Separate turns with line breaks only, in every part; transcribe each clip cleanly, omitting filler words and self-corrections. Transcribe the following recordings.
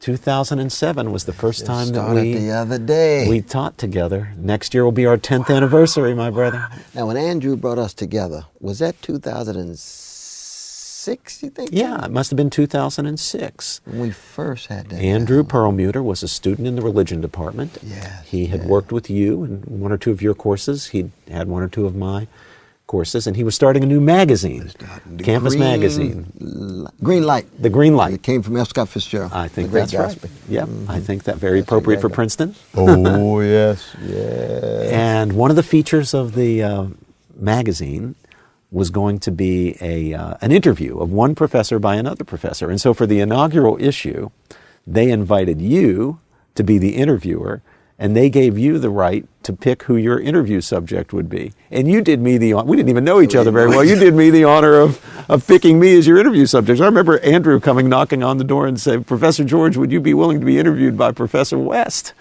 2007 was the first time that
the other day.
we taught together. Next year will be our 10th anniversary, my brother.
Now, when Andrew brought us together, was that 2006, you think?
Yeah, it must have been 2006.
When we first had that.
Andrew Perlmutter was a student in the religion department.
Yes,
He had worked with you in one or two of your courses. He'd had one or two of my courses, and he was starting a new magazine, campus magazine.
Green Light.
The Green Light.
It came from F. Scott Fitzgerald.
I think
the Great
that's
Gatsby.
right. Yeah, I think that very appropriate for Princeton.
Oh, yes, yes.
And one of the features of the magazine was going to be an interview of one professor by another professor. And so for the inaugural issue, they invited you to be the interviewer, and they gave you the right to pick who your interview subject would be. And you did me the honor. We didn't even know each other very well. You did me the honor of picking me as your interview subject. I remember Andrew coming knocking on the door and saying, "Professor George, would you be willing to be interviewed by Professor West?"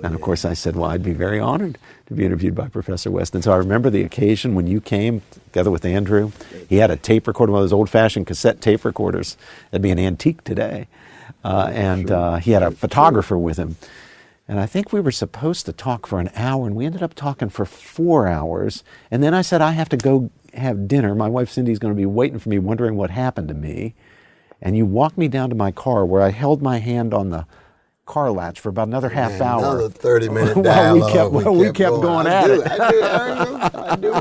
And of course I said, well, I'd be very honored to be interviewed by Professor West. And so I remember the occasion when you came together with Andrew. He had a tape recorder, one of those old-fashioned cassette tape recorders. That'd be an antique today. And he had a photographer with him. And I think we were supposed to talk for an hour, and we ended up talking for 4 hours. And then I said, I have to go have dinner. My wife Cindy's going to be waiting for me, wondering what happened to me. And you walked me down to my car, where I held my hand on the car latch for about another half hour.
Another 30-minute dialogue.
we kept going at it.
I do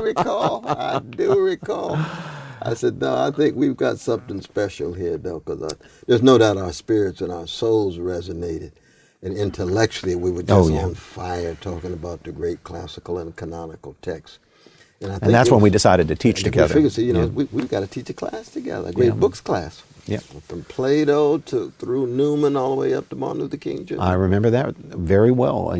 recall. I said, no, I think we've got something special here, though, because there's no doubt our spirits and our souls resonated. And intellectually, we were just on fire talking about the great classical and canonical texts. And
that's when we decided to teach together.
We figured, we've got to teach a class together, a great books class.
Yeah.
From Plato through Newman all the way up to Martin Luther King Jr.
I remember that very well.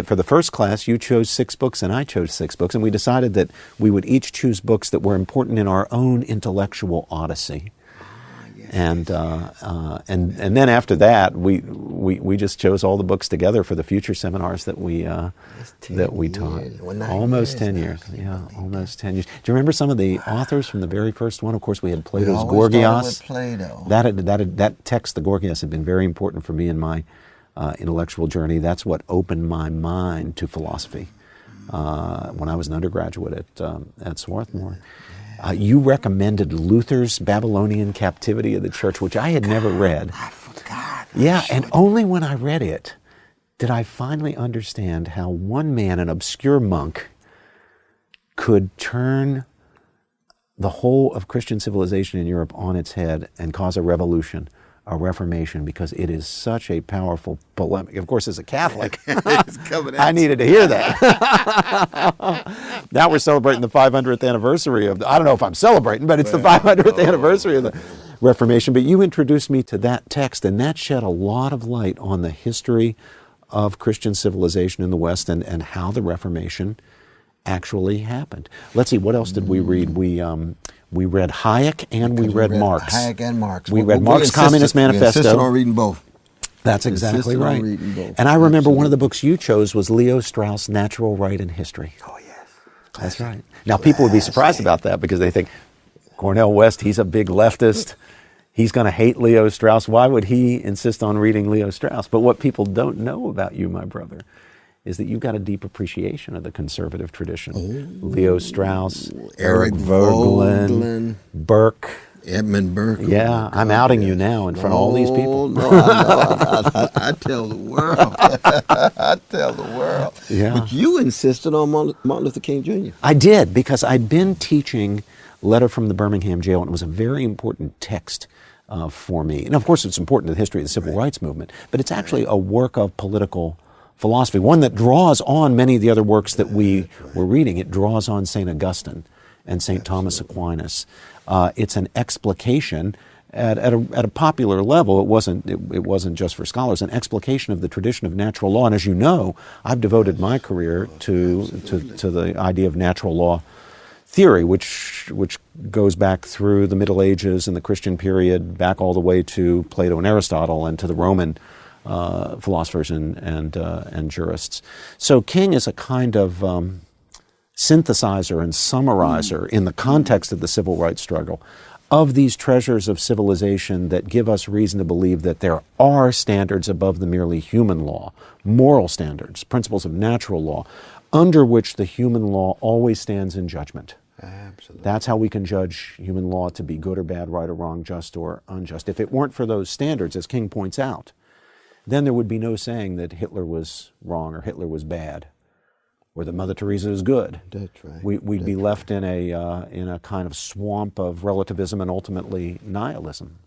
For the first class, you chose 6 books and I chose 6 books, and we decided that we would each choose books that were important in our own intellectual odyssey. And then after that, we just chose all the books together for the future seminars that we taught. Almost 10 years. Yeah, almost 10 years. Do you remember some of the authors from the very first one? Of course, we had Plato's Gorgias.
Plato.
That text, the Gorgias, had been very important for me in my intellectual journey. That's what opened my mind to philosophy when I was an undergraduate at Swarthmore. You recommended Luther's Babylonian Captivity of the Church, which I had never read.
I forgot.
Yeah, and only when I read it did I finally understand how one man, an obscure monk, could turn the whole of Christian civilization in Europe on its head and cause a revolution, a reformation, because it is such a powerful polemic. Of course, as a Catholic, I needed to hear that. Now we're celebrating the 500th anniversary of I don't know if I'm celebrating, but it's the 500th anniversary of the Reformation. But you introduced me to that text, and that shed a lot of light on the history of Christian civilization in the West and how the Reformation actually happened. Let's see, what else did we read? We read Hayek and we read Marx.
Hayek and Marx.
We read Marx's Communist Manifesto.
We insisted on reading both.
That's exactly right. And I remember one of the books you chose was Leo Strauss' Natural Right and History.
Oh, yes.
That's right. Now, people would be surprised about that because they think, Cornel West, he's a big leftist. He's going to hate Leo Strauss. Why would he insist on reading Leo Strauss? But what people don't know about you, my brother, is that you've got a deep appreciation of the conservative tradition. Leo Strauss, Eric Voegelin, Burke.
Edmund Burke.
Yeah, I'm outing you now in front of all these people.
No, I tell the world. I tell the world.
Yeah.
But you insisted on Martin Luther King Jr.
I did, because I'd been teaching Letter from the Birmingham Jail, and it was a very important text for me. And of course, it's important to the history of the Civil Rights Movement, but it's actually a work of political philosophy, one that draws on many of the other works that we were reading. It draws on St. Augustine and St. Thomas Aquinas. It's an explication at a popular level. It wasn't just for scholars. An explication of the tradition of natural law. And as you know, I've devoted my career to the idea of natural law theory, which goes back through the Middle Ages and the Christian period, back all the way to Plato and Aristotle and to the Roman philosophers and jurists. So King is a kind of synthesizer and summarizer in the context of the civil rights struggle of these treasures of civilization that give us reason to believe that there are standards above the merely human law, moral standards, principles of natural law, under which the human law always stands in judgment.
Absolutely.
That's how we can judge human law to be good or bad, right or wrong, just or unjust. If it weren't for those standards, as King points out, then there would be no saying that Hitler was wrong or Hitler was bad, or that Mother Teresa is good.
That's right.
We'd be left in a kind of swamp of relativism and ultimately nihilism.